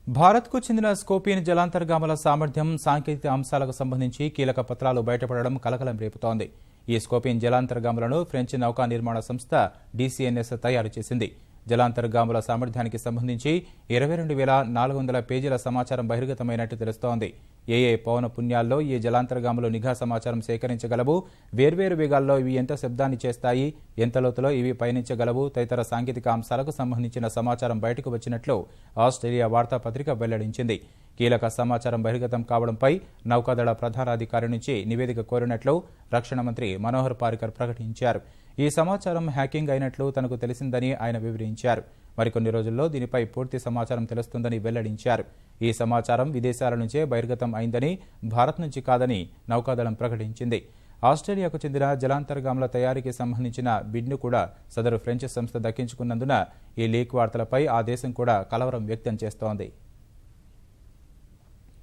భారత్కు చెందిన స్కోపియన్ జలాంతర్గాముల సామర్థ్యం, సాంకేతిక అంశాలకు సంబంధించి కీలక పత్రాలు బయటపడడం కలకలం రేపుతోంది. ఈ స్కోపియన్ జలాంతర్గాములను ఫ్రెంచ్ నౌకా నిర్మాణ సంస్థ DCNS తయారు చేసింది. జలాంతర్గాముల సామర్థ్యానికి సంబంధించి 22,400 పేజీల సమాచారం బహిర్గతమైనట్టు తెలుస్తోంది. ఏ పవన పుణ్యాల్లో ఈ జలాంతర్గాములు నిఘా సమాచారం సేకరించగలవు, వేర్వేరు వేగాల్లో ఇవి ఎంత శబ్దాన్ని చేస్తాయి, ఎంత లోతులో ఇవి పయనించగలవు తదితర సాంకేతిక అంశాలకు సంబంధించిన సమాచారం బయటకు వచ్చినట్లు ఆస్ట్రేలియా వార్తాపత్రిక వెల్లడించింది. కీలక సమాచారం బహిర్గతం కావడంపై నౌకాదళ ప్రధానాధికారి నుంచి నివేదిక కోరినట్లు రక్షణ మంత్రి మనోహర్ పారికర్ ప్రకటించారు. ఈ సమాచారం హ్యాకింగ్ అయినట్లు తనకు తెలిసిందని ఆయన వివరించారు. మరికొన్ని రోజుల్లో దీనిపై పూర్తి సమాచారం తెలుస్తుందని వెల్లడించారు. ఈ సమాచారం విదేశాల నుంచే బహిర్గతం అయిందని, భారత్ నుంచి కాదని నౌకాదళం ప్రకటించింది. ఆస్ట్రేలియాకు చెందిన జలాంతర్గాముల తయారీకి సంబంధించిన బిడ్ను కూడా సదరు ఫ్రెంచ్ సంస్థ దక్కించుకున్నందున ఈ లీక్ వార్తలపై ఆ దేశం కూడా కలవరం వ్యక్తం చేస్తోంది.